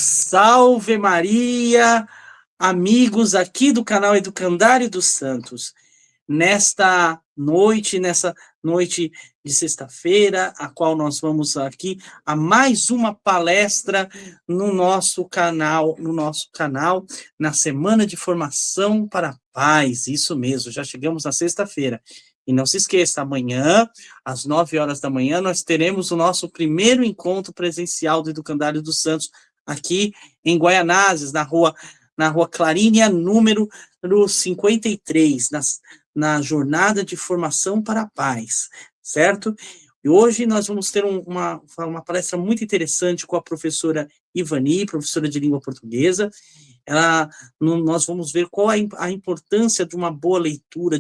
Salve Maria, amigos aqui do canal Educandário dos Santos. Nessa noite de sexta-feira, a qual nós vamos aqui a mais uma palestra no nosso canal, na Semana de Formação para a Paz. Isso mesmo, já chegamos na sexta-feira. E não se esqueça, amanhã, às 9 horas da manhã, nós teremos o nosso primeiro encontro presencial do Educandário dos Santos, aqui em Guaianazes, na rua Clarinha, número 53, na Jornada de Formação para a Paz, certo? E hoje nós vamos ter uma palestra muito interessante com a professora Ivani, professora de língua portuguesa. Nós vamos ver qual a importância de uma boa leitura,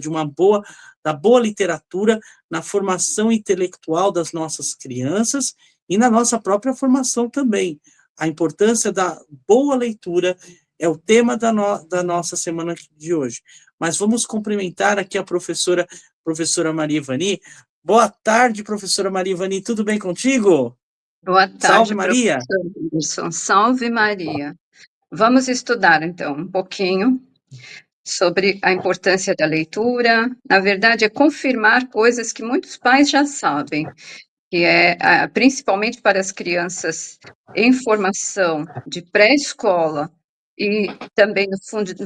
da boa literatura na formação intelectual das nossas crianças e na nossa própria formação também. A importância da boa leitura é o tema da nossa semana de hoje. Mas vamos cumprimentar aqui a professora Maria Ivani. Boa tarde, professora Maria Ivani, tudo bem contigo? Boa tarde, Salve, Maria. professor Anderson. Salve, Maria. Vamos estudar, então, um pouquinho sobre a importância da leitura. Na verdade, é confirmar coisas que muitos pais já sabem, que é, principalmente para as crianças em formação de pré-escola e também no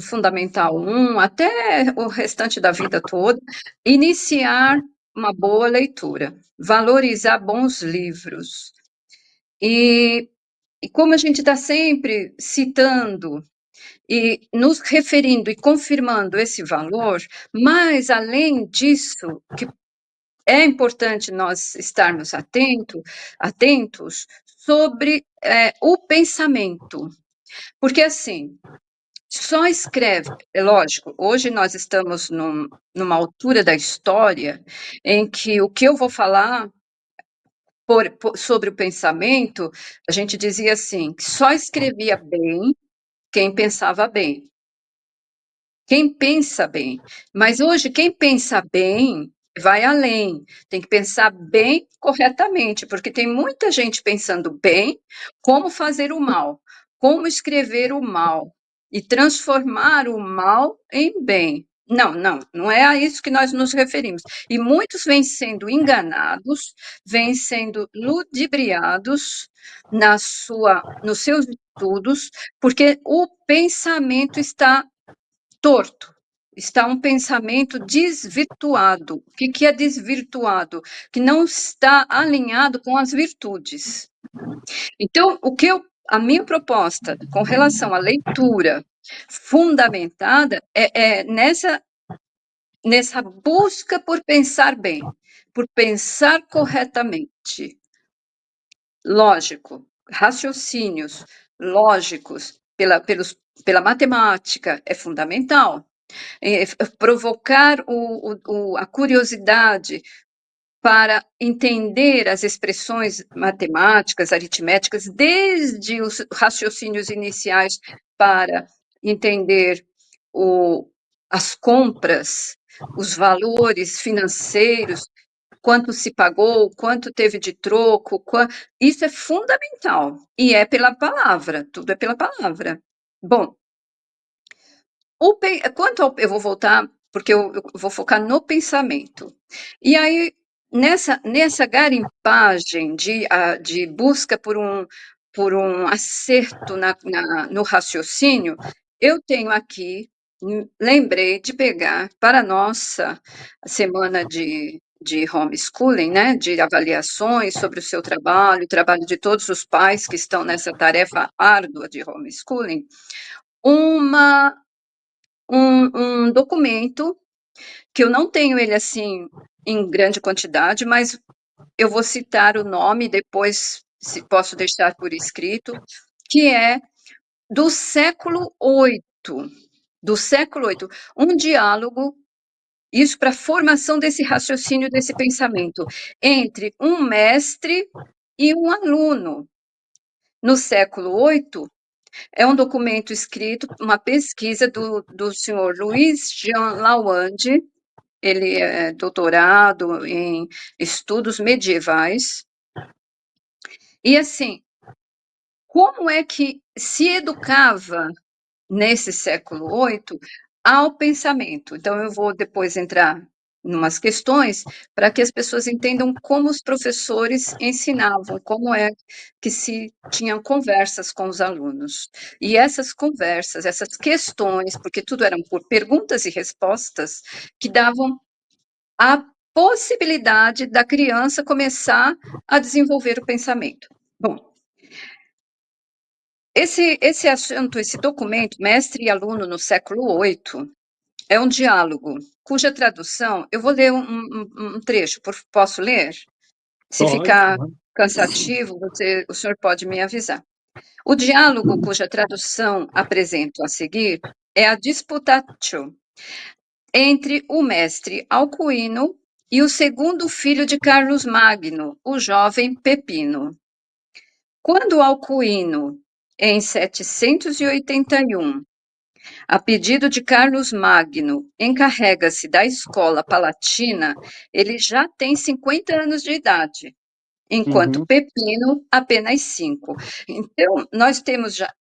Fundamental 1, até o restante da vida toda, iniciar uma boa leitura, valorizar bons livros. E como a gente está sempre citando e nos referindo e confirmando esse valor, mas além disso, que é importante nós estarmos atentos sobre o pensamento. Porque assim, só escreve, é lógico, hoje nós estamos numa altura da história em que o que eu vou falar sobre o pensamento, a gente dizia assim, que só escrevia bem quem pensava bem. Quem pensa bem. Mas hoje, quem pensa bem vai além. Tem que pensar bem corretamente, porque tem muita gente pensando bem como fazer o mal, como escrever o mal e transformar o mal em bem. Não é a isso que nós nos referimos. E muitos vêm sendo enganados, vêm sendo ludibriados nos seus estudos, porque o pensamento está torto, está um pensamento desvirtuado. O que é desvirtuado? Que não está alinhado com as virtudes. Então, a minha proposta com relação à leitura fundamentada é nessa busca por pensar bem, por pensar corretamente. Lógico, raciocínios lógicos pela matemática é fundamental. Provocar a curiosidade para entender as expressões matemáticas, aritméticas, desde os raciocínios iniciais para entender as compras, os valores financeiros, quanto se pagou, quanto teve de troco, isso é fundamental, e é pela palavra, tudo é pela palavra. Bom, eu vou voltar, porque eu vou focar no pensamento. E aí, nessa garimpagem de busca por um acerto no raciocínio, eu tenho aqui, lembrei de pegar para a nossa semana de homeschooling, né, de avaliações sobre o seu trabalho, o trabalho de todos os pais que estão nessa tarefa árdua de homeschooling, um documento, que eu não tenho ele assim em grande quantidade, mas eu vou citar o nome, depois se posso deixar por escrito, que é do século VIII, um diálogo, isso para a formação desse raciocínio, desse pensamento, entre um mestre e um aluno. No século VIII, é um documento escrito, uma pesquisa do senhor Louis Jean Lawande, ele é doutorado em estudos medievais, e assim, como é que se educava nesse século VIII ao pensamento. Então, eu vou depois entrar em umas questões para que as pessoas entendam como os professores ensinavam, como é que se tinham conversas com os alunos. E essas conversas, essas questões, porque tudo eram por perguntas e respostas, que davam a possibilidade da criança começar a desenvolver o pensamento. Bom, esse assunto, esse documento, Mestre e Aluno no século VIII, é um diálogo cuja tradução, eu vou ler um trecho, posso ler? Se Pode, ficar pode. cansativo, o senhor pode me avisar. O diálogo cuja tradução apresento a seguir é a disputatio entre o mestre Alcuino e o segundo filho de Carlos Magno, o jovem Pepino. Quando Alcuino, em 781, a pedido de Carlos Magno, encarrega-se da escola palatina, ele já tem 50 anos de idade, enquanto Uhum. Pepino apenas 5. Então, nós temos já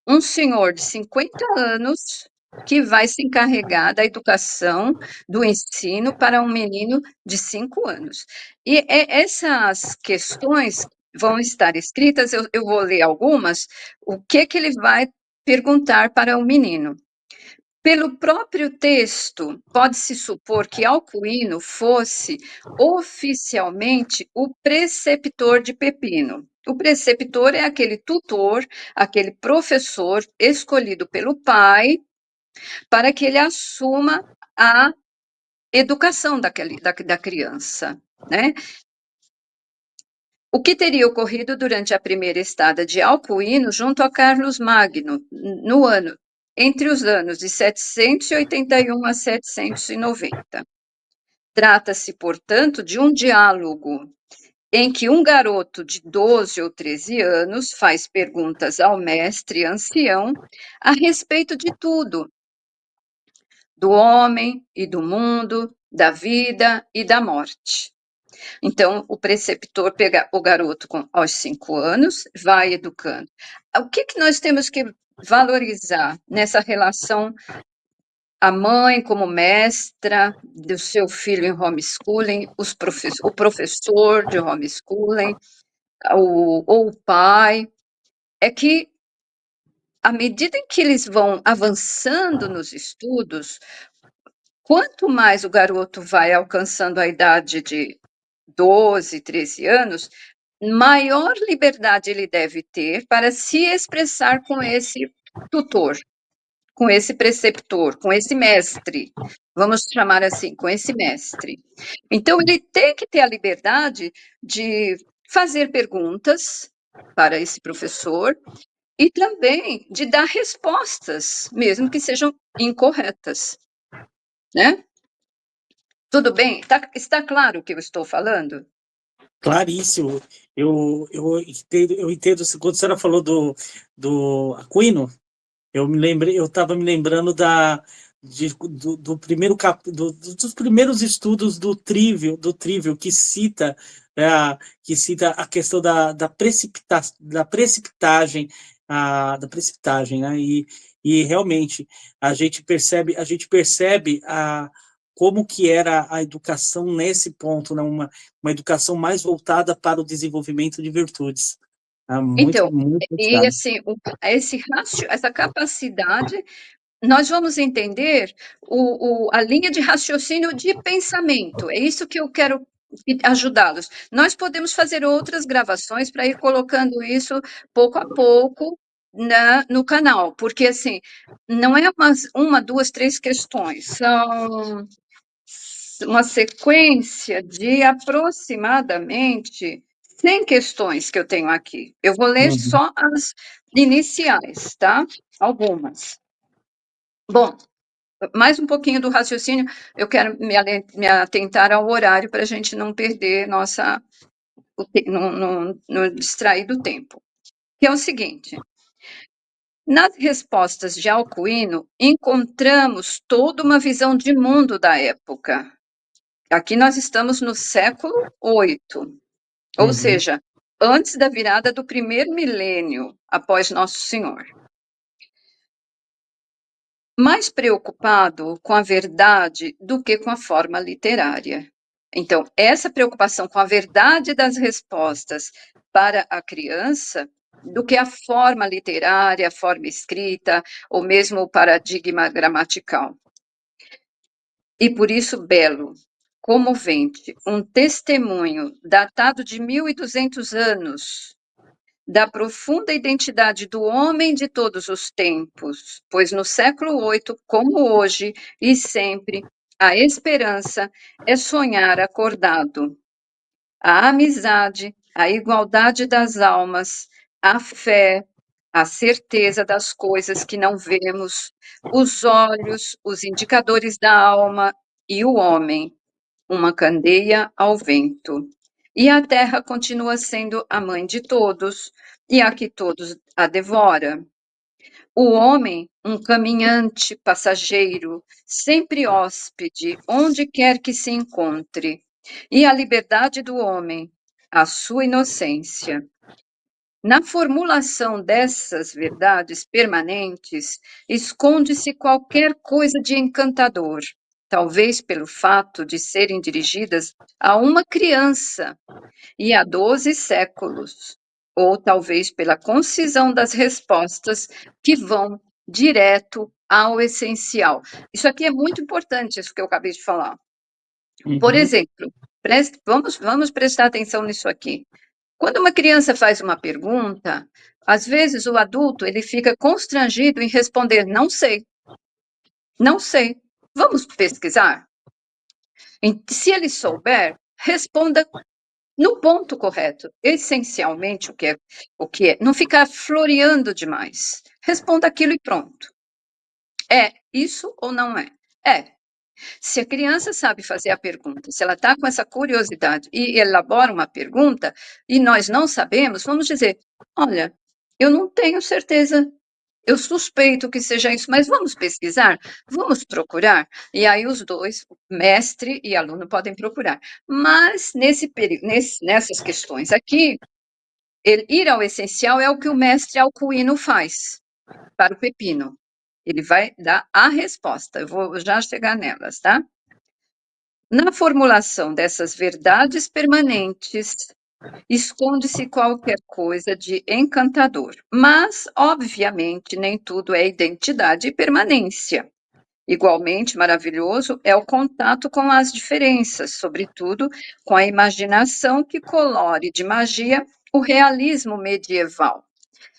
um senhor de 50 anos que vai se encarregar da educação, do ensino para um menino de 5 anos. E essas questões vão estar escritas, eu vou ler algumas, o que ele vai perguntar para o menino. Pelo próprio texto, pode-se supor que Alcuino fosse oficialmente o preceptor de Pepino. O preceptor é aquele tutor, aquele professor escolhido pelo pai para que ele assuma a educação da criança, né? O que teria ocorrido durante a primeira estada de Alcuino junto a Carlos Magno, entre os anos de 781 a 790. Trata-se, portanto, de um diálogo em que um garoto de 12 ou 13 anos faz perguntas ao mestre ancião a respeito de tudo, do homem e do mundo, da vida e da morte. Então, o preceptor pega o garoto aos 5 anos, vai educando. O que nós temos que valorizar nessa relação, a mãe como mestra do seu filho em homeschooling, o professor de homeschooling, ou o pai, é que, à medida em que eles vão avançando nos estudos, quanto mais o garoto vai alcançando a idade de 12, 13 anos, maior liberdade ele deve ter para se expressar com esse tutor, com esse preceptor, com esse mestre, vamos chamar assim, com esse mestre. Então, ele tem que ter a liberdade de fazer perguntas para esse professor e também de dar respostas, mesmo que sejam incorretas, né? Tudo bem? Está claro o que eu estou falando? Claríssimo. Eu entendo, quando a senhora falou do Aquino, eu estava me lembrando do primeiro dos primeiros estudos do Trívio que cita a questão da precipitagem, né? E realmente a gente percebe como que era a educação nesse ponto, né? Uma educação mais voltada para o desenvolvimento de virtudes. Muito, Então, muito e claro. assim, essa capacidade, nós vamos entender a linha de raciocínio de pensamento. É isso que eu quero ajudá-los. Nós podemos fazer outras gravações para ir colocando isso pouco a pouco no canal, porque assim, não é uma, duas, três questões, são uma sequência de aproximadamente 100 questões que eu tenho aqui. Eu vou ler Uhum. só as iniciais, tá? Algumas. Bom, mais um pouquinho do raciocínio, eu quero me atentar ao horário para a gente não perder não distrair do tempo. Que é o seguinte: nas respostas de Alcuino, encontramos toda uma visão de mundo da época. Aqui nós estamos no século VIII, ou Uhum. seja, antes da virada do primeiro milênio após Nosso Senhor. Mais preocupado com a verdade do que com a forma literária. Então, essa preocupação com a verdade das respostas para a criança, do que a forma literária, a forma escrita, ou mesmo o paradigma gramatical. E por isso, belo, comovente, um testemunho datado de 1.200 anos, da profunda identidade do homem de todos os tempos, pois no século VIII, como hoje e sempre, a esperança é sonhar acordado. A amizade, a igualdade das almas, a fé, a certeza das coisas que não vemos, os olhos, os indicadores da alma e o homem, uma candeia ao vento. E a terra continua sendo a mãe de todos, e a que todos a devora. O homem, um caminhante passageiro, sempre hóspede, onde quer que se encontre. E a liberdade do homem, a sua inocência. Na formulação dessas verdades permanentes, esconde-se qualquer coisa de encantador, talvez pelo fato de serem dirigidas a uma criança e há 12 séculos, ou talvez pela concisão das respostas que vão direto ao essencial. Isso aqui é muito importante, isso que eu acabei de falar. Por exemplo, vamos prestar atenção nisso aqui. Quando uma criança faz uma pergunta, às vezes o adulto ele fica constrangido em responder não sei, não sei. Vamos pesquisar? Se ele souber, responda no ponto correto, essencialmente o que é, não ficar floreando demais. Responda aquilo e pronto. É isso ou não é? É. Se a criança sabe fazer a pergunta, se ela está com essa curiosidade e elabora uma pergunta e nós não sabemos, vamos dizer: olha, eu não tenho certeza. Eu suspeito que seja isso, mas vamos pesquisar, vamos procurar. E aí os dois, mestre e aluno, podem procurar. Mas nessas questões aqui, ir ao essencial é o que o mestre Alcuino faz para o pepino. Ele vai dar a resposta. Eu vou já chegar nelas, tá? Na formulação dessas verdades permanentes, esconde-se qualquer coisa de encantador, mas, obviamente, nem tudo é identidade e permanência. Igualmente maravilhoso é o contato com as diferenças, sobretudo com a imaginação que colore de magia o realismo medieval.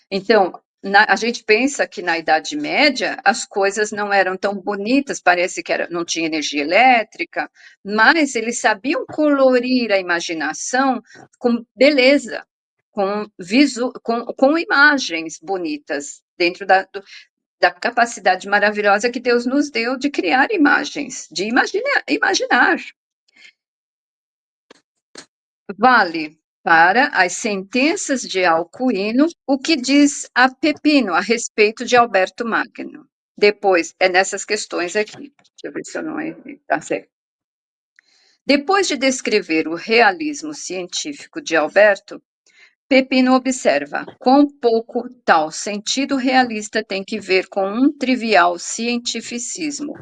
Então, a gente pensa que na Idade Média as coisas não eram tão bonitas, parece que não tinha energia elétrica, mas eles sabiam colorir a imaginação com beleza, com imagens bonitas, dentro da capacidade maravilhosa que Deus nos deu de criar imagens, de imaginar. Vale para as sentenças de Alcuino o que diz a Pepino a respeito de Alberto Magno. Depois, é nessas questões aqui. Deixa eu ver se eu não está certo. Depois de descrever o realismo científico de Alberto, Pepino observa quão pouco tal sentido realista tem que ver com um trivial cientificismo.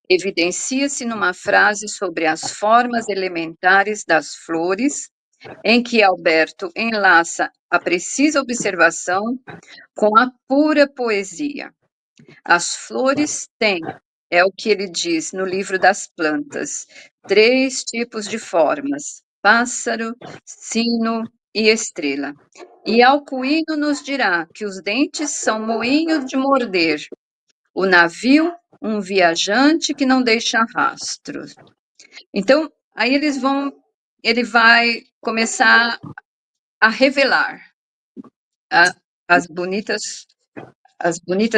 Evidencia-se numa frase sobre as formas elementares das flores, em que Alberto enlaça a precisa observação com a pura poesia. As flores têm, é o que ele diz no livro das plantas, 3 tipos de formas: pássaro, sino e estrela. E Alcuino nos dirá que os dentes são moinhos de morder, o navio, um viajante que não deixa rastros. Então, aí ele vai começar a revelar as bonitas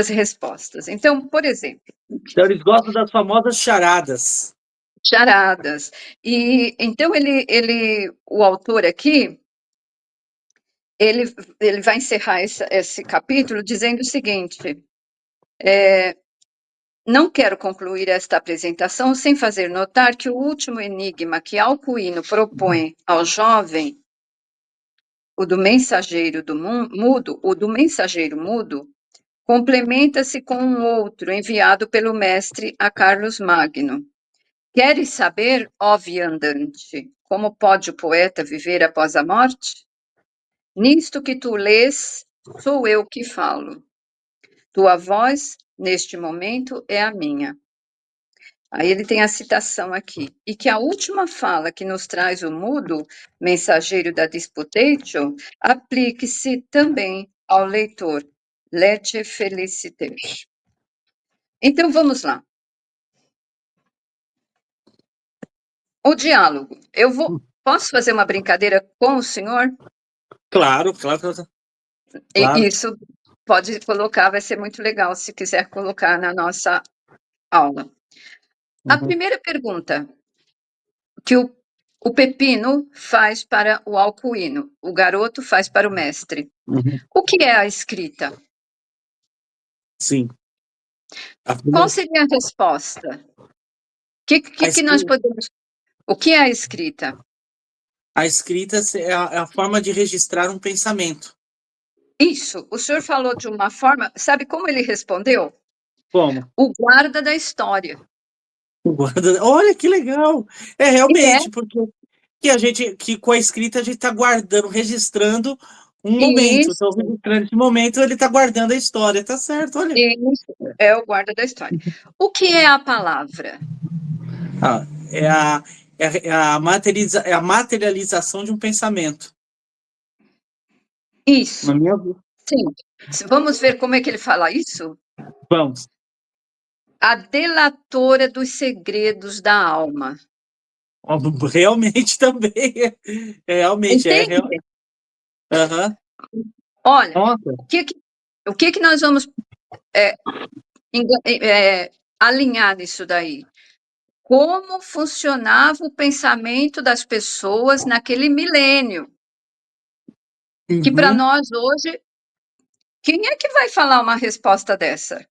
respostas. Então, por exemplo, Então, eles gostam das famosas charadas. charadas. E então o autor aqui, ele vai encerrar esse capítulo dizendo o seguinte: não quero concluir esta apresentação sem fazer notar que o último enigma que Alcuino propõe ao jovem o do mensageiro mudo, o do mensageiro mudo, complementa-se com um outro enviado pelo mestre a Carlos Magno. Queres saber, ó viandante, como pode o poeta viver após a morte? Nisto que tu lês, sou eu que falo. Tua voz, neste momento, é a minha. Aí ele tem a citação aqui. E que a última fala que nos traz o mudo, mensageiro da disputatio, aplique-se também ao leitor. Lete feliciter. Então vamos lá. O diálogo. Posso fazer uma brincadeira com o senhor? Claro, claro, claro. Isso pode colocar, vai ser muito legal se quiser colocar na nossa aula. A Uhum, primeira pergunta que o pepino faz para o alcuíno, o garoto faz para o mestre. uhum, O que é a escrita? sim. A Qual primeira, seria a resposta? Que nós escrita, podemos. O que é a escrita? a escrita é a forma de registrar um pensamento. Isso, o senhor falou de uma forma. Sabe como ele respondeu? Como? O guarda da história. Olha que legal! É E é realmente, porque que com a escrita a gente está guardando, registrando um momento. Então, isso, registrando esse momento, ele está guardando a história, tá certo, olha. isso é o guarda da história. O que é a palavra? Ah, é a materialização de um pensamento. Na Isso, minha sim. Vamos ver como é que ele fala isso? vamos. A delatora dos segredos da alma. Ó, realmente também. Realmente é. Entende? Aham. Olha, Nossa. o que nós vamos é, alinhar nisso daí? Como funcionava o pensamento das pessoas naquele milênio? Que para Uhum. nós hoje, quem é que vai falar uma resposta dessa?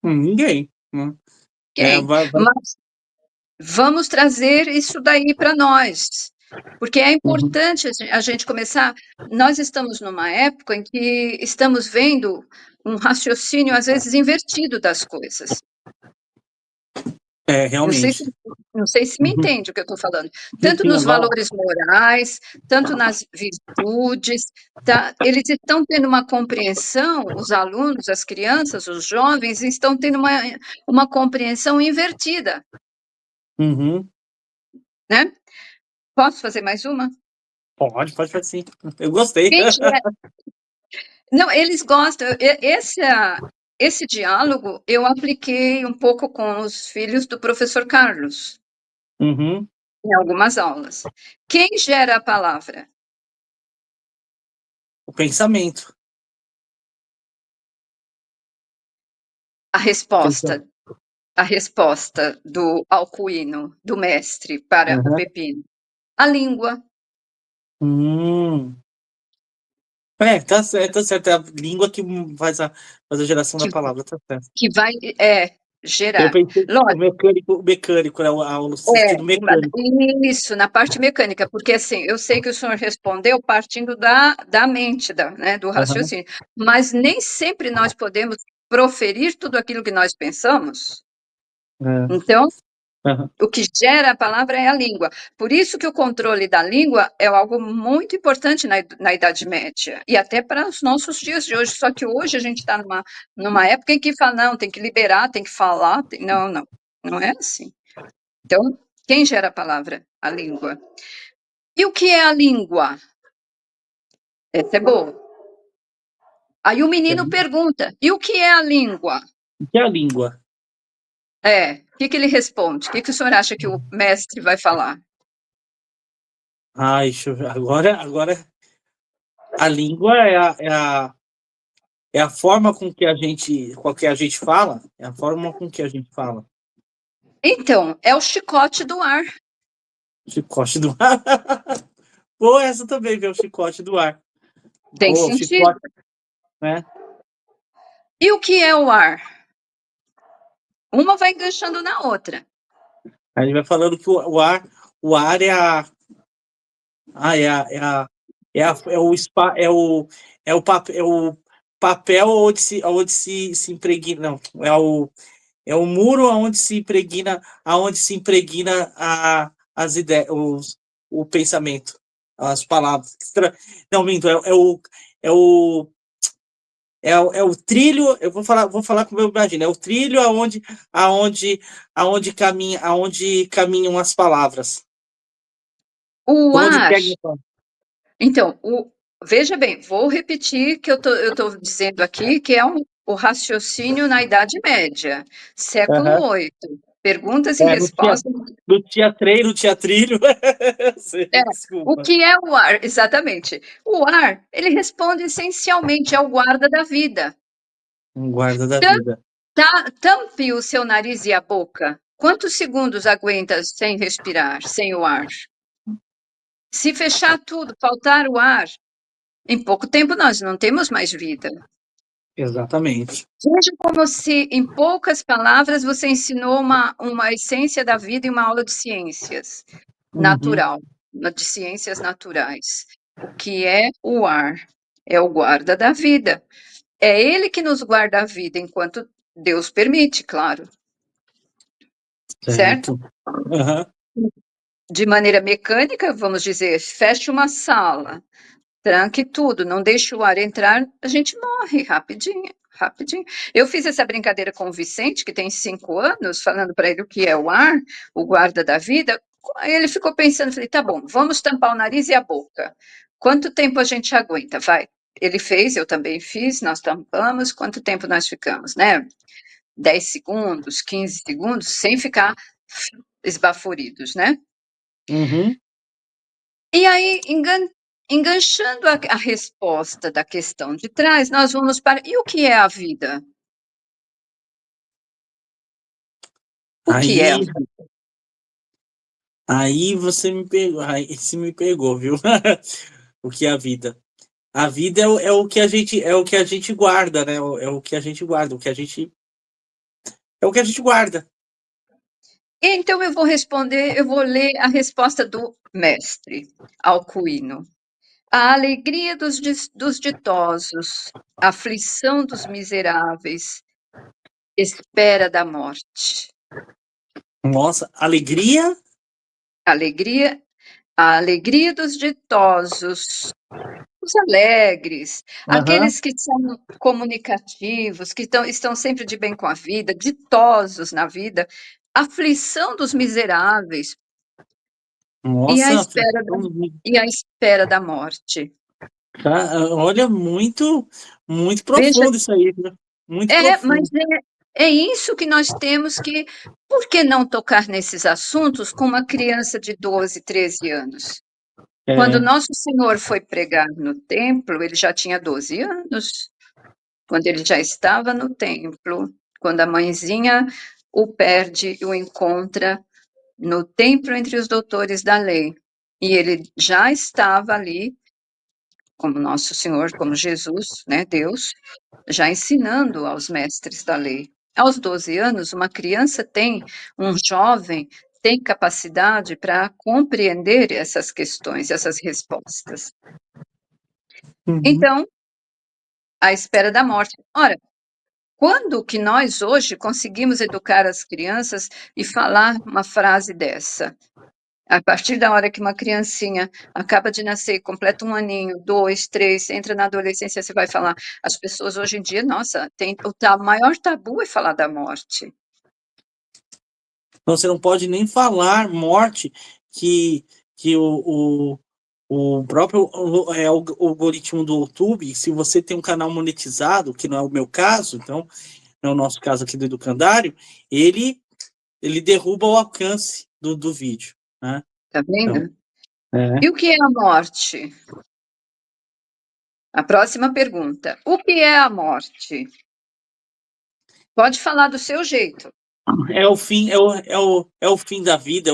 Ninguém. É, Quem? vai. Mas vamos trazer isso daí para nós, porque é Uhum. importante a gente começar. Nós estamos numa época em que estamos vendo um raciocínio, às vezes, invertido das coisas. É, Não sei se, realmente. não sei se me Uhum. entende o que eu estou falando. Sim, Tanto sim, nos agora. valores morais, tanto nas virtudes, tá? Eles estão tendo uma compreensão, os alunos, as crianças, os jovens, estão tendo uma compreensão invertida, Uhum. né? Posso fazer mais uma? Pode fazer sim. Eu gostei. Quem tiver... Não, eles gostam. Esse diálogo eu apliquei um pouco com os filhos do professor Carlos, Uhum. em algumas aulas. Quem gera a palavra? O pensamento. A O resposta, pensamento. a resposta do alcuíno, do mestre, para o Aham. pepino. A língua, Tá certo, tá certo. É a língua que faz a geração da que, palavra, tá certo. que vai Eu gerar. pensei Lógico, o mecânico, né? O sentido mecânico. isso, na parte mecânica, porque assim, eu sei que o senhor respondeu partindo da mente, né, do Aham. raciocínio, mas nem sempre nós podemos proferir tudo aquilo que nós pensamos. É. Então, Aham. o que gera a palavra é a língua. Por isso que o controle da língua é algo muito importante na Idade Média, e até para os nossos dias de hoje. Só que hoje a gente está numa época em que fala, não, tem que liberar, tem que falar. Não, não, não é assim. Então, quem gera a palavra? A língua. E o que é a língua? Essa é boa. Aí o menino pergunta: e o que é a língua? O que é a língua? O que ele responde? O senhor acha que o mestre vai falar? Ai, agora a língua é a forma com que a gente fala, é a forma com que a gente fala. Então, é o chicote do ar. Chicote do ar. Pô, essa também, viu? O chicote do ar. Tem Pô, o sentido. chicote, né? E o que é o ar? Uma vai enganchando na outra. A gente vai falando que o ar é a, é É o papel onde se impregna, não, é o muro aonde se impregna as ideias, o pensamento, as palavras. Não, minto, é o, é o trilho. Eu vou falar como eu imagino. É o trilho aonde caminham as palavras. O Por onde ar, pega. então, veja bem, vou repetir que eu tô dizendo aqui que é o raciocínio na Idade Média, século Aham. VIII. Perguntas e É, não tinha, respostas. não tinha trem, não tinha trilho. É, o Desculpa. que é o ar? Exatamente. O ar, ele responde essencialmente ao guarda da vida. Um guarda da Tam- vida. Tampe o seu nariz e a boca. Quantos segundos aguenta sem respirar, sem o ar? Se fechar tudo, faltar o ar, em pouco tempo nós não temos mais vida. Exatamente. Veja como se, em poucas palavras, você ensinou uma essência da vida em uma aula de ciências Uhum. natural, de ciências naturais. O que é o ar? É o guarda da vida. É ele que nos guarda a vida enquanto Deus permite, claro, certo? Certo. Aham. De maneira mecânica, vamos dizer, feche uma sala, tranque tudo, não deixe o ar entrar, a gente morre rapidinho, rapidinho. Eu fiz essa brincadeira com o Vicente, que tem 5 anos, falando para ele o que é o ar, o guarda da vida. Aí ele ficou pensando, falei, tá bom, vamos tampar o nariz e a boca. Quanto tempo a gente aguenta? Vai. Ele fez, eu também fiz, nós tampamos, quanto tempo nós ficamos, né? 10 segundos, 15 segundos, sem ficar esbaforidos, né? Uhum. E aí, enganchando a resposta da questão de trás, nós vamos para e o que é a vida? O que é? Aí, aí você me pegou. Aí você me pegou, viu? O que é a vida? A vida é o que a gente guarda, né? É o que a gente guarda, o que a gente guarda. Então eu vou responder, eu vou ler a resposta do mestre Alcuino. A alegria dos ditosos, aflição dos miseráveis, espera da morte. Nossa, alegria. Alegria, a alegria dos ditosos, os alegres, Aham. aqueles que são comunicativos, que estão sempre de bem com a vida, ditosos na vida, aflição dos miseráveis e a Nossa, espera da, e a espera da morte. olha, muito, muito Veja, profundo isso aí, viu? Muito mas profundo. é isso que nós temos que. Por que não tocar nesses assuntos com uma criança de 12, 13 anos? Quando É. Nosso Senhor foi pregar no templo, ele já tinha 12 anos. Quando ele já estava no templo, quando a mãezinha o perde e o encontra no templo entre os doutores da lei. E ele já estava ali, como Nosso Senhor, como Jesus, né, Deus, já ensinando aos mestres da lei. Aos 12 anos, uma criança tem, um jovem tem capacidade para compreender essas questões, essas respostas. Uhum. Então, à espera da morte. Ora, quando que nós hoje conseguimos educar as crianças e falar uma frase dessa? A partir da hora que uma criancinha acaba de nascer, completa um aninho, 2, 3, entra na adolescência, você vai falar. As pessoas hoje em dia, nossa, maior tabu é falar da morte. Então você não pode nem falar morte que o próprio algoritmo do YouTube, se você tem um canal monetizado, que não é o meu caso, então não é o nosso caso aqui do Educandário, ele derruba o alcance do vídeo, né? Tá Então, vendo? é. E o que é a morte? A próxima pergunta. O que é a morte? Pode falar do seu jeito. É o fim, é o fim da vida, é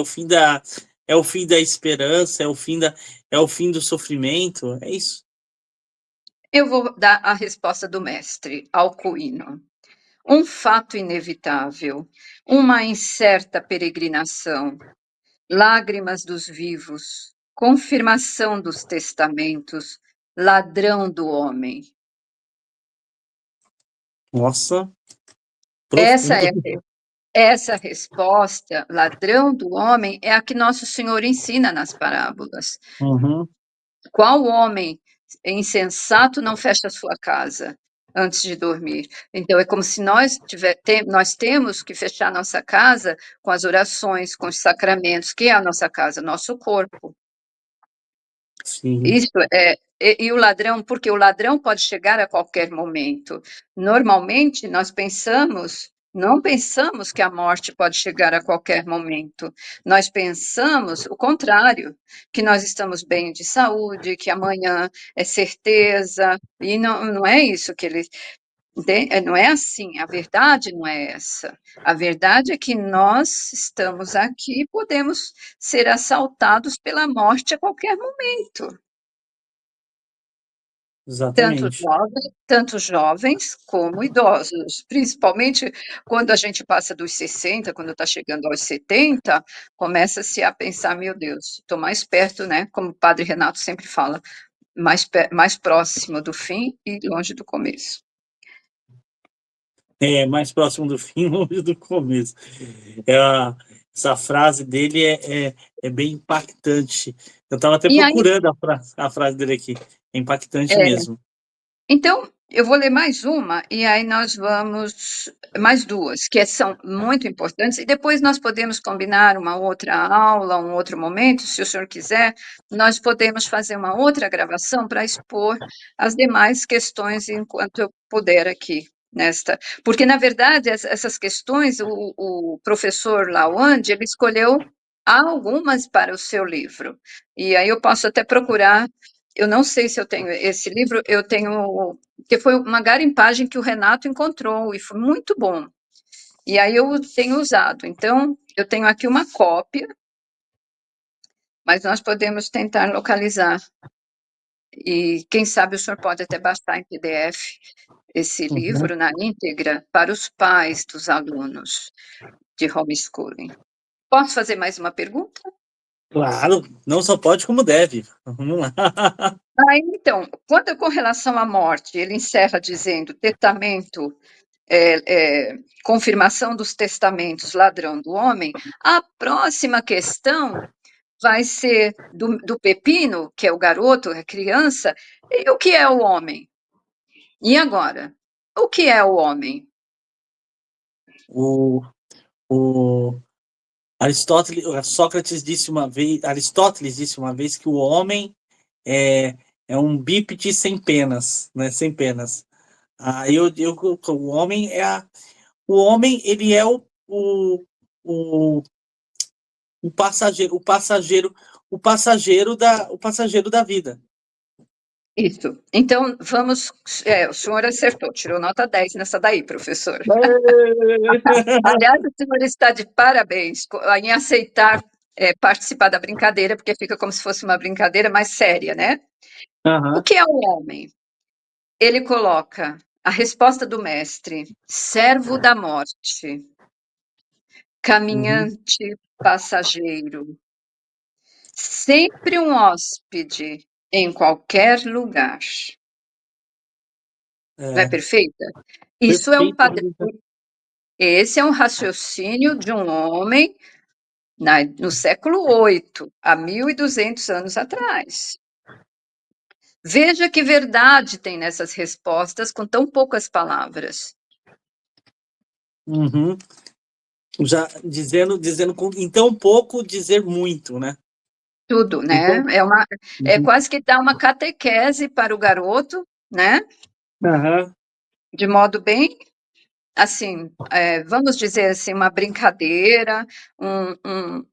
o fim da esperança, é o fim do sofrimento, é isso. Eu vou dar a resposta do mestre, Alcuino. Um fato inevitável, uma incerta peregrinação, lágrimas dos vivos, confirmação dos testamentos, ladrão do homem. Nossa, Essa profundo. é essa resposta, ladrão do homem, é a que Nosso Senhor ensina nas parábolas. Uhum, Qual homem insensato não fecha a sua casa antes de dormir? Então, é como se nós temos que fechar nossa casa com as orações, com os sacramentos, que é a nossa casa, nosso corpo. sim, Isso é, e o ladrão, porque o ladrão pode chegar a qualquer momento. Normalmente, não pensamos que a morte pode chegar a qualquer momento. Nós pensamos o contrário, que nós estamos bem de saúde, que amanhã é certeza, e não é isso que ele. Não é assim, a verdade não é essa. A verdade é que nós estamos aqui e podemos ser assaltados pela morte a qualquer momento. exatamente. Tanto jovens como idosos, principalmente quando a gente passa dos 60, quando está chegando aos 70, começa-se a pensar: "Meu Deus, estou mais perto", né, como o padre Renato sempre fala, mais próximo do fim e longe do começo. É mais próximo do fim, longe do começo. É essa frase dele é bem impactante. Eu estava até E aí procurando a frase dele aqui. É impactante é. mesmo. Então, eu vou ler mais uma, e aí nós vamos mais 2, que são muito importantes, e depois nós podemos combinar uma outra aula, um outro momento, se o senhor quiser, nós podemos fazer uma outra gravação para expor as demais questões enquanto eu puder aqui nesta, porque na verdade essas questões o professor Lawande, ele escolheu algumas para o seu livro, e aí eu posso até procurar. Eu não sei se eu tenho esse livro, eu tenho, que foi uma garimpagem que o Renato encontrou e foi muito bom. E aí eu tenho usado. Então, eu tenho aqui uma cópia, mas nós podemos tentar localizar. E quem sabe o senhor pode até baixar em PDF esse Uhum. livro na íntegra para os pais dos alunos de homeschooling. Posso fazer mais uma pergunta? Claro, não só pode como deve. Vamos lá. Ah, então, quando com relação à morte, ele encerra dizendo testamento, confirmação dos testamentos, ladrão do homem, a próxima questão vai ser do pepino, que é o garoto, a criança, e o que é o homem? E agora? O que é o homem? O, o Aristóteles disse uma vez que o homem é, é um bípede sem penas, né? Sem penas. O homem o homem ele é o, o passageiro da vida. Isso. Então, vamos. O senhor acertou, tirou nota 10 nessa daí, professor. Aliás, o senhor está de parabéns em aceitar participar da brincadeira, porque fica como se fosse uma brincadeira mais séria, né? O Aham. que é o homem? Ele coloca a resposta do mestre: servo da morte, Uhum. caminhante passageiro, sempre um hóspede em qualquer lugar. Não é É, perfeita? Isso é um perfeito. padrão. Esse é um raciocínio de um homem no século VIII, há 1.200 anos atrás. Veja que verdade tem nessas respostas com tão poucas palavras. Uhum. Já dizendo em tão pouco dizer muito, né? Tudo, né? Então, É uhum. quase que dar uma catequese para o garoto, né? Aham. De modo bem, assim, vamos dizer assim, uma brincadeira, um, um,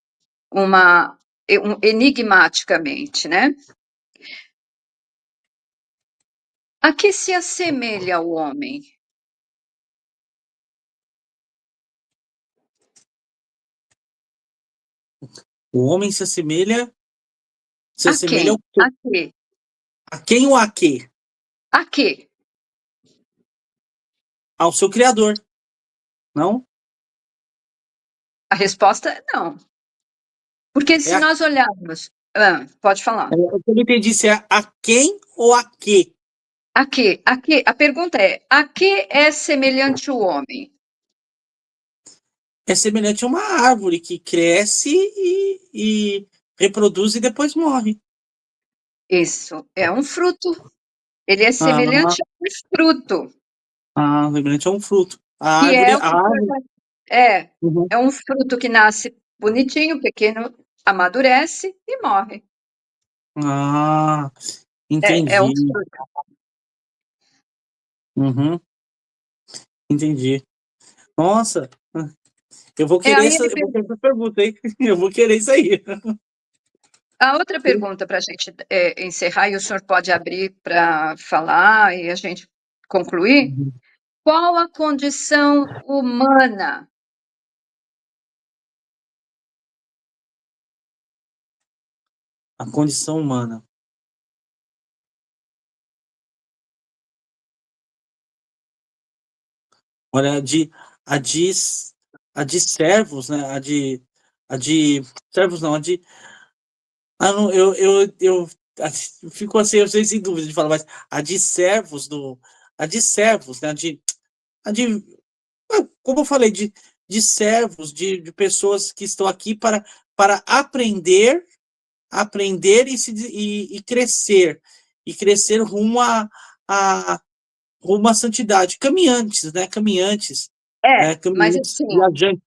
enigmaticamente, né? A que se assemelha o homem? O homem se A assemelha quem? ao quê? A quê? A quem ou a quê? A quê? Ao seu criador, não? A resposta é não. Porque É se nós olharmos Pode falar. Eu não entendi se é a quem ou a que. A pergunta é: a que é semelhante o homem? É semelhante a uma árvore que cresce e reproduz e depois morre. Isso, é um fruto. Ele é Ah, semelhante a um fruto, semelhante a um fruto. A que árvore, é o a que o senhor árvore. está é, Uhum. é um fruto que nasce bonitinho, pequeno, amadurece e morre. Ah, É um entendi. fruto. Uhum, entendi. Nossa, eu vou É, querer aí essa, ele eu vou querer essa pergunta, hein? Eu vou querer isso aí. a outra pergunta para a gente, encerrar, e o senhor pode abrir para falar e a gente concluir: Uhum. qual a condição humana? A condição humana. Olha, a de servos, né? A de servos não, a de não, eu fico assim, eu sei sem dúvida de falar, mas a de servos, né? A de como eu falei, de servos, de pessoas que estão aqui para aprender e crescer a rumo à santidade. Caminhantes, né? Mas Caminhantes, assim, viajantes.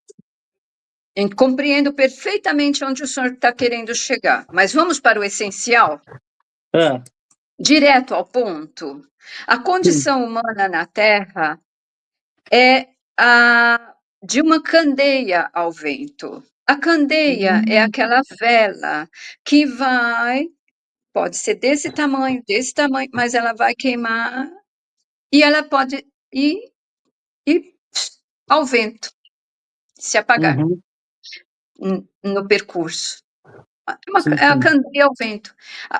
compreendo perfeitamente onde o senhor está querendo chegar, mas vamos para o essencial, Ah, direto ao ponto. A sim. condição humana na Terra é a de uma candeia ao vento. A candeia é Hum, aquela vela que vai, pode ser desse tamanho, mas ela vai queimar e ela pode ir ao vento, se apagar uhum, no percurso. sim, É a sim. candeia ao vento.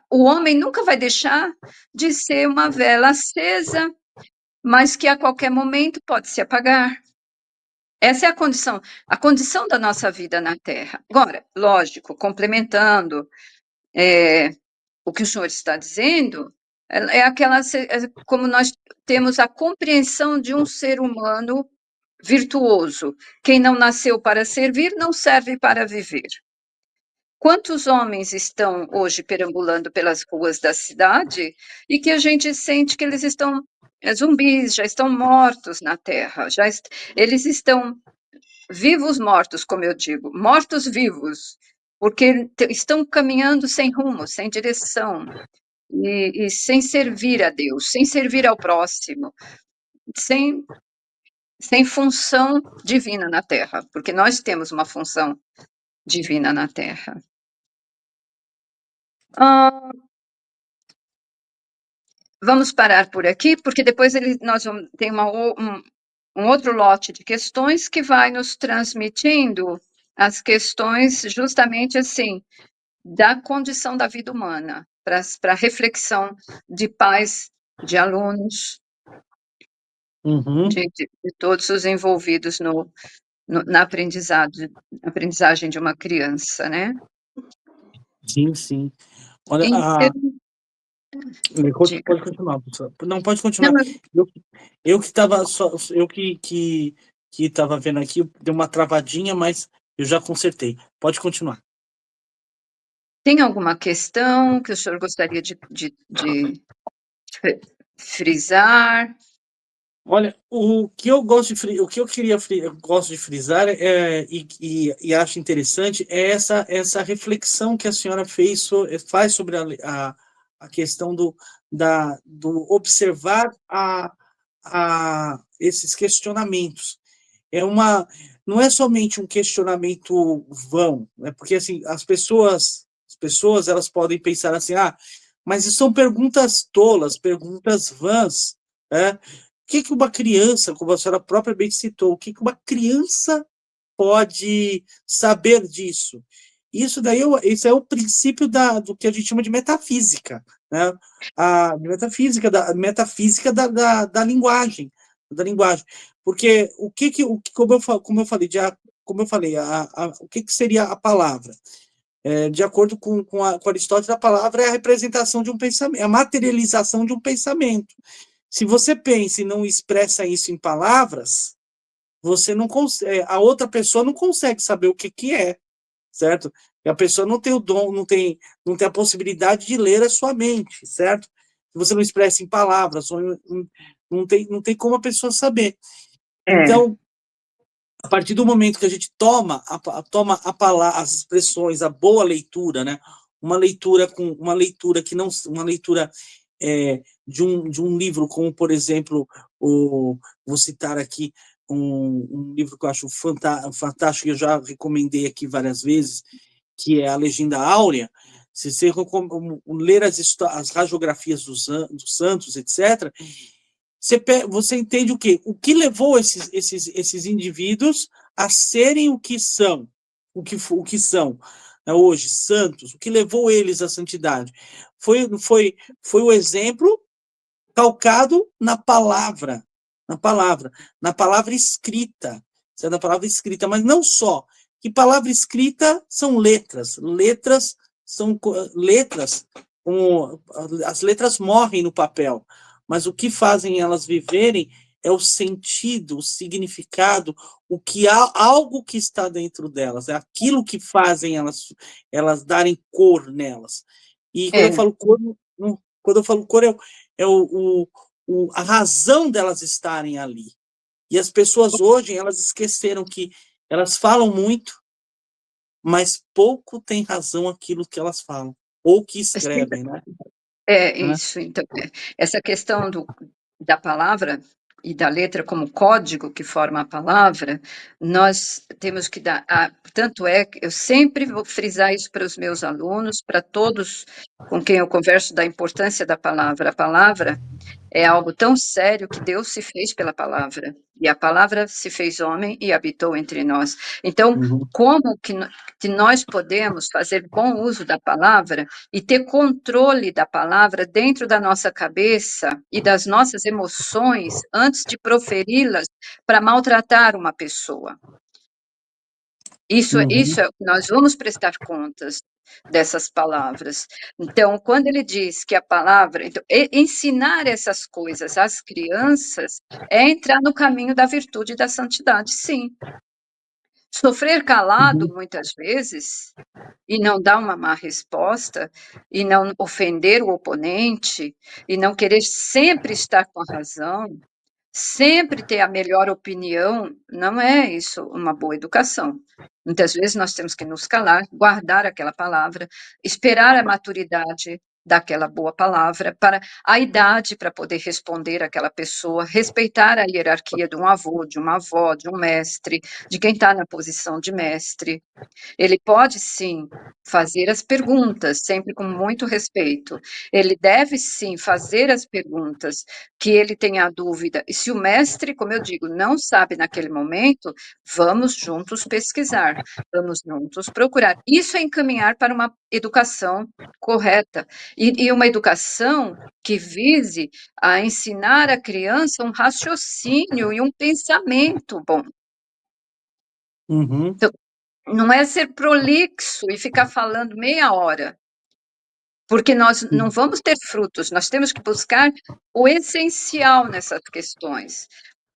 O homem nunca vai deixar de ser uma vela acesa, mas que a qualquer momento pode se apagar. Essa é a condição da nossa vida na Terra. Agora, lógico, complementando, eh, o que o senhor está dizendo, é aquela como nós temos a compreensão de um ser humano virtuoso. Quem não nasceu para servir, não serve para viver. Quantos homens estão hoje perambulando pelas ruas da cidade e que a gente sente que eles estão zumbis, já estão mortos na Terra, eles estão vivos mortos, como eu digo, mortos vivos, porque estão caminhando sem rumo, sem direção e sem servir a Deus, sem servir ao próximo, sem, sem função divina na Terra, porque nós temos uma função divina na Terra. Ah, vamos parar por aqui, porque depois nós vamos, tem um outro lote de questões que vai nos transmitindo as questões justamente assim, da condição da vida humana, para reflexão de pais, de alunos, Uhum, de todos os envolvidos na aprendizagem de uma criança, né? sim, sim. Olha, Então, diga. pode continuar, professor. Não, pode Não, continuar. Eu, eu que estava só, eu que estava vendo aqui, deu uma travadinha, mas eu já consertei. Pode continuar. tem alguma questão que o senhor gostaria de frisar? Olha, o que eu gosto o que eu gosto de frisar e acho interessante é essa reflexão que a senhora faz sobre a questão do observar esses questionamentos. É uma, não é somente um questionamento vão, né? Porque assim as pessoas elas podem pensar assim, mas isso são perguntas tolas, perguntas vãs, né? O que uma criança, como a senhora propriamente citou, o que uma criança pode saber disso? Isso é o princípio do que a gente chama de metafísica, né? A metafísica da linguagem, porque como eu falei, o que seria a palavra? de acordo com Aristóteles, a palavra é a representação de um pensamento, é a materialização de um pensamento. Se você pensa e não expressa isso em palavras, você não consegue, a outra pessoa não consegue saber o que é, certo? E a pessoa não tem o dom, não tem a possibilidade de ler a sua mente, certo? Se você não expressa em palavras, não tem como a pessoa saber. É, Então, a partir do momento que a gente toma a palavra, as expressões, a boa leitura, né? Uma leitura que não, uma leitura de um livro como, por exemplo, vou citar aqui um livro que eu acho fantástico, que eu já recomendei aqui várias vezes, que é a Legenda Áurea. Se você ler as radiografias dos santos, etc., você entende o quê? O que levou esses indivíduos a serem o que são, o que são, né, hoje, santos, o que levou eles à santidade? Foi o exemplo calcado na palavra escrita, na palavra escrita, mas não só. Que palavra escrita são letras, são letras, as letras morrem no papel, mas o que fazem elas viverem é o sentido, o significado, o que há, algo que está dentro delas, é aquilo que fazem elas darem cor nelas. E quando eu é. falo cor, a razão delas estarem ali. E as pessoas hoje, elas esqueceram que elas falam muito, mas pouco tem razão aquilo que elas falam, ou que escrevem, né? É Né? isso. Então, essa questão da palavra e da letra como código que forma a palavra, nós temos que dar. Tanto é que eu sempre vou frisar isso para os meus alunos, para todos com quem eu converso, da importância da palavra. A palavra é algo tão sério que Deus se fez pela palavra, e a palavra se fez homem e habitou entre nós. Então, Uhum, como que nós podemos fazer bom uso da palavra e ter controle da palavra dentro da nossa cabeça e das nossas emoções antes de proferi-las para maltratar uma pessoa? Isso uhum, é, nós vamos prestar contas dessas palavras. Então, quando ele diz que a palavra, então, ensinar essas coisas às crianças é entrar no caminho da virtude e da santidade, sim. Sofrer calado, uhum, muitas vezes, e não dar uma má resposta, e não ofender o oponente, e não querer sempre estar com a razão, sempre ter a melhor opinião, não é isso uma boa educação. Muitas vezes nós temos que nos calar, guardar aquela palavra, esperar a maturidade daquela boa palavra, para a idade para poder responder àquela pessoa, respeitar a hierarquia de um avô, de uma avó, de um mestre, de quem está na posição de mestre. Ele pode sim fazer as perguntas, sempre com muito respeito. Ele deve sim fazer as perguntas que ele tenha dúvida. E se o mestre, como eu digo, não sabe naquele momento, vamos juntos pesquisar, vamos juntos procurar. Isso é encaminhar para uma educação correta. E uma educação que vise a ensinar à criança um raciocínio e um pensamento bom. uhum, Não é ser prolixo e ficar falando meia hora, porque nós não vamos ter frutos, nós temos que buscar o essencial nessas questões.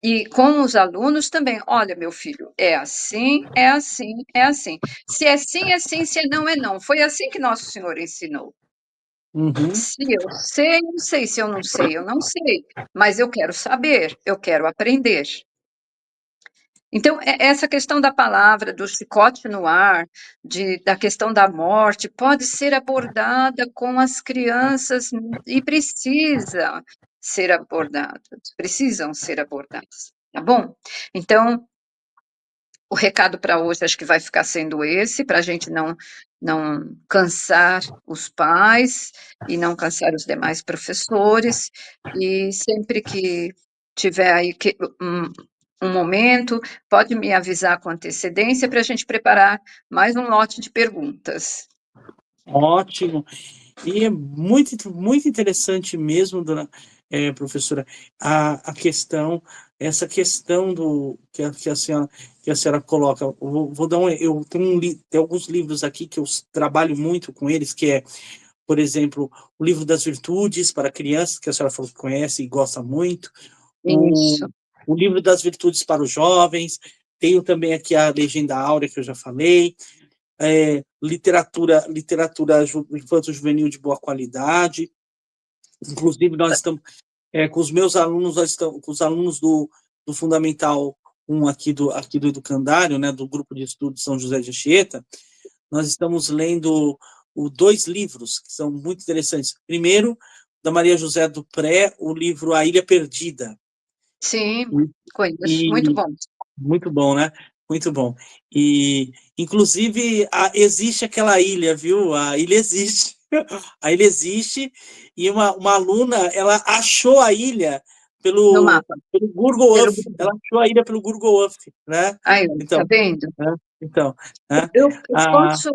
E com os alunos também, olha, meu filho, é assim, é assim, é assim. Se é sim, é sim, se é não, é não. Foi assim que Nosso Senhor ensinou. uhum, Se eu sei, eu sei, se eu não sei, mas eu quero saber, eu quero aprender. Então, essa questão da palavra, do chicote no ar, da questão da morte, pode ser abordada com as crianças e precisam ser abordadas, tá bom? Então, o recado para hoje acho que vai ficar sendo esse, para a gente não cansar os pais e não cansar os demais professores, e sempre que tiver aí um momento, pode me avisar com antecedência para a gente preparar mais um lote de perguntas. ótimo. E é muito, muito interessante mesmo, dona. professora, essa questão que a senhora coloca. Vou dar eu tenho tem alguns livros aqui que eu trabalho muito com eles, que é, por exemplo, o livro das virtudes para crianças, que a senhora falou que conhece e gosta muito, o, Isso, o livro das virtudes para os jovens, tenho também aqui a Legenda Áurea, que eu já falei, literatura infanto-juvenil de boa qualidade. Inclusive, nós estamos, com os meus alunos, nós estamos, com os alunos do Fundamental 1 aqui do Educandário, né, do Grupo de Estudo de São José de Anchieta, nós estamos lendo dois livros que são muito interessantes. Primeiro, da Maria José do Pré, o livro A Ilha Perdida. sim, conheço, muito E bom. muito bom, né? Muito bom. E, inclusive, existe aquela ilha, viu? A ilha existe. A ilha existe e uma aluna, ela achou a ilha No pelo, mapa, pelo Google pelo Earth. Ela Google. achou a ilha pelo Google Earth, né? Aí, tá Então, vendo? né? Então, né? Eu Ah, posso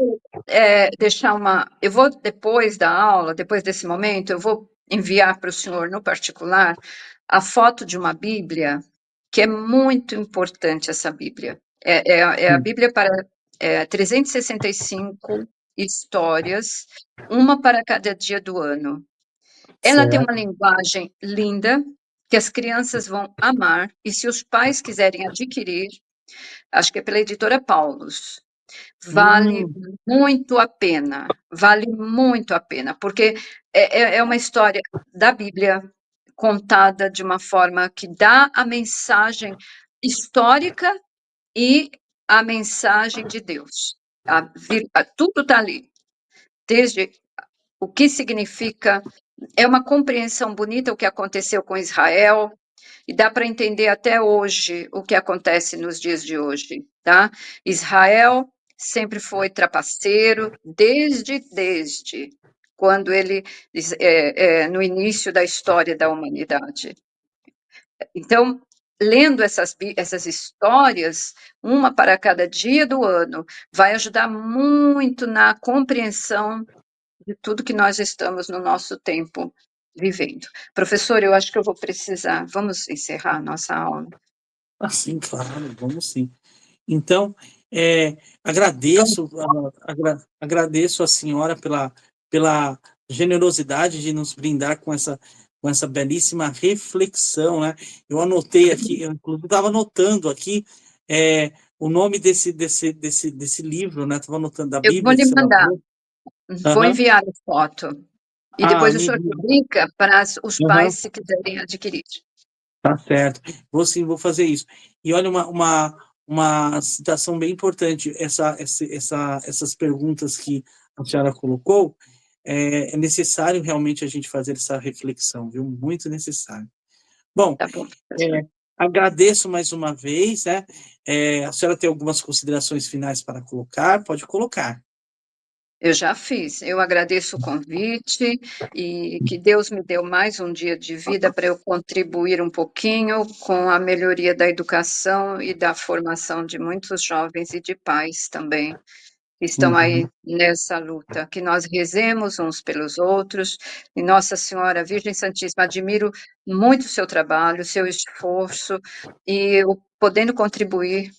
deixar uma. Eu vou, depois da aula, depois desse momento, eu vou enviar para o senhor, no particular, a foto de uma Bíblia, que é muito importante essa Bíblia. É a sim, Bíblia para 365 histórias, uma para cada dia do ano. Ela tem uma certo. linguagem linda, que as crianças vão amar, e se os pais quiserem adquirir, acho que é pela editora Paulus. Hum, Vale muito a pena, porque é uma história da Bíblia contada de uma forma que dá a mensagem histórica e a mensagem de Deus. Tudo está ali, desde o que significa, é uma compreensão bonita o que aconteceu com Israel, e dá para entender até hoje o que acontece nos dias de hoje, tá? Israel sempre foi trapaceiro, desde quando ele, no início da história da humanidade. Então, lendo essas histórias, uma para cada dia do ano, vai ajudar muito na compreensão de tudo que nós estamos no nosso tempo vivendo. Professor, eu acho que eu vou precisar. Vamos encerrar a nossa aula. assim, claro, vamos sim. Então, agradeço a senhora pela generosidade de nos brindar com essa belíssima reflexão, né? Eu anotei aqui, eu inclusive estava anotando aqui o nome desse livro, né? Estava anotando da Eu vou Bíblia de lhe mandar, Salvador. vou Aham. enviar a foto. E Ah, depois o me senhor diga. publica para os pais, Aham. se quiserem adquirir. Tá certo. Vou sim, vou fazer isso. E olha, uma citação bem importante, essas perguntas que a senhora colocou, é necessário realmente a gente fazer essa reflexão, viu? Muito necessário. Bom, Tá bom, professor? é, agradeço mais uma vez, né? A senhora tem algumas considerações finais para colocar? Pode colocar. Eu já fiz. Eu agradeço o convite e que Deus me deu mais um dia de vida para eu contribuir um pouquinho com a melhoria da educação e da formação de muitos jovens e de pais também que estão aí Uhum, nessa luta. Que nós rezemos uns pelos outros. E Nossa Senhora Virgem Santíssima, admiro muito o seu trabalho, o seu esforço e eu podendo contribuir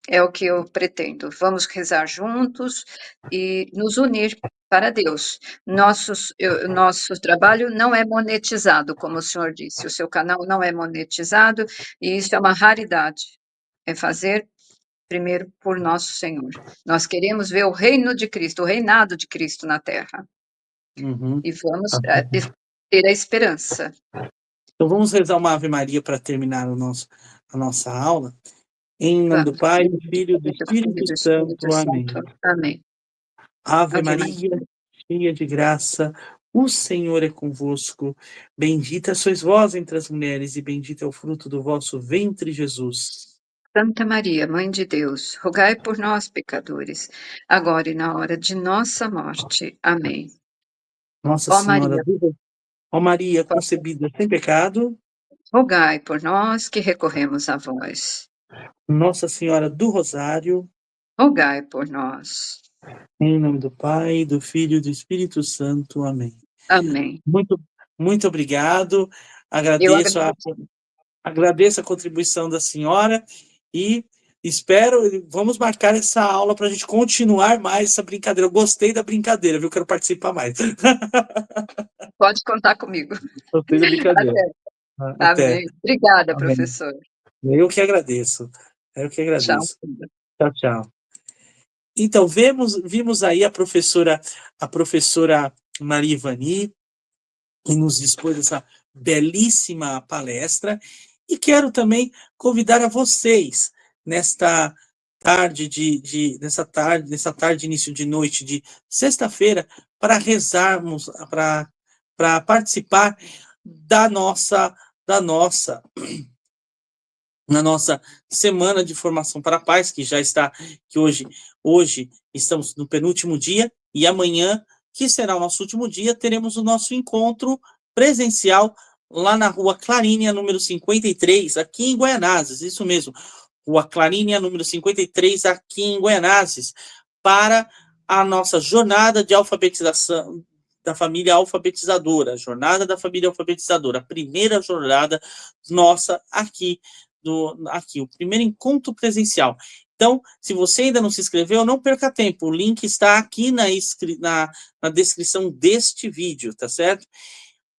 é o que eu pretendo. Vamos rezar juntos e nos unir para Deus. Nosso trabalho não é monetizado, como o senhor disse, o seu canal não é monetizado, e isso é uma raridade. É fazer primeiro por nosso Senhor. Nós queremos ver o reino de Cristo, o reinado de Cristo na terra, uhum. e vamos Tá. ter a esperança. Então vamos rezar uma Ave Maria para terminar a nossa aula. Em nome do Vamos. Pai, Em do nome do Filho e do Pai, do Filho e Espírito do Espírito Santo. Amém. Santo. Amém. Ave Ave Maria. Maria, cheia de graça, o Senhor é convosco. Bendita sois vós entre as mulheres, e bendito é o fruto do vosso ventre, Jesus. Santa Maria, Mãe de Deus, rogai por nós, pecadores, agora e na hora de nossa morte. Amém. Nossa Ó Senhora, Maria, ó Maria, concebida sem pecado, rogai por nós que recorremos a vós. Nossa Senhora do Rosário, Rogai por nós. em nome do Pai, do Filho e do Espírito Santo. Amém. Amém. Muito, muito obrigado. Eu Agradeço agradeço. agradeço a contribuição da senhora e vamos marcar essa aula para a gente continuar mais essa brincadeira. Eu gostei da brincadeira, viu? Quero participar mais. Pode contar comigo. Gostei da brincadeira. Até. Até. Amém. Obrigada, Amém. professor. Eu que agradeço. Eu que Tchau. agradeço. Tchau, tchau. Então, vimos aí a professora Maria Ivani, que nos dispôs essa belíssima palestra, e quero também convidar a vocês nesta nessa tarde, início de noite de sexta-feira, para rezarmos, para participar da nossa, da nossa na nossa semana de formação para pais, que já está, que hoje estamos no penúltimo dia, e amanhã, que será o nosso último dia, teremos o nosso encontro presencial lá na Rua Clarínia, número 53, aqui em Guaianazes, isso mesmo, Rua Clarínia, número 53, aqui em Guaianazes, para a nossa jornada de alfabetização da família alfabetizadora, jornada da família alfabetizadora, a primeira jornada nossa aqui, o primeiro encontro presencial. Então, se você ainda não se inscreveu, não perca tempo. O link está aqui na descrição deste vídeo, tá certo?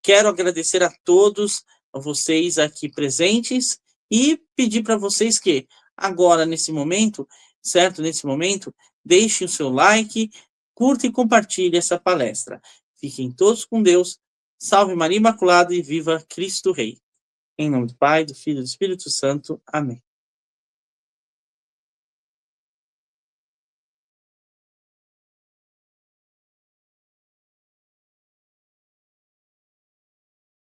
Quero agradecer a todos, a vocês aqui presentes, e pedir para vocês que, agora, nesse momento, certo? Nesse momento, deixem o seu like, curta e compartilhe essa palestra. Fiquem todos com Deus. Salve Maria Imaculada e viva Cristo Rei. Em nome do Pai, do Filho e do Espírito Santo. Amém.